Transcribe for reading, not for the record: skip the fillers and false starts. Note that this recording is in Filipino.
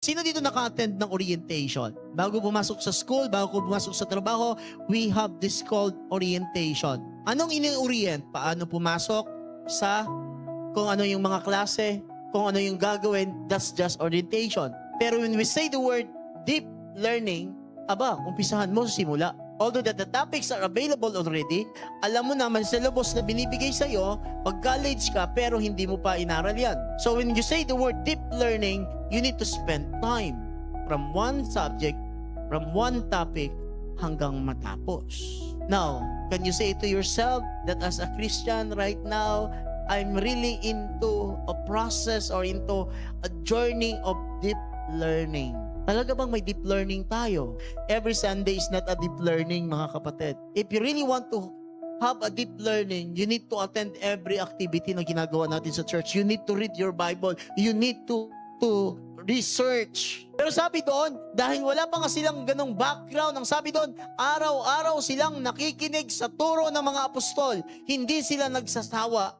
Sino dito naka-attend ng orientation? Bago pumasok sa school, bago pumasok sa trabaho, we have this called orientation. Anong ini-orient? Paano pumasok sa kung ano yung mga klase, kung ano yung gagawin, that's just orientation. Pero when we say the word deep learning, umpisahan mo sa simula. Although that the topics are available already, alam mo naman sa syllabus na binibigay sa'yo, pag college ka, pero hindi mo pa inaral yan. So when you say the word deep learning, you need to spend time from one subject, from one topic, hanggang matapos. Now, can you say to yourself that as a Christian right now, I'm really into a process or into a journey of deep learning? Talaga bang may deep learning tayo? Every Sunday is not a deep learning, mga kapatid. If you really want to have a deep learning, you need to attend every activity na ginagawa natin sa church. You need to read your Bible. You need to research. Pero sabi doon, dahil wala pa nga silang ganong background, ang sabi doon, araw-araw silang nakikinig sa turo ng mga apostol. Hindi sila nagsasawa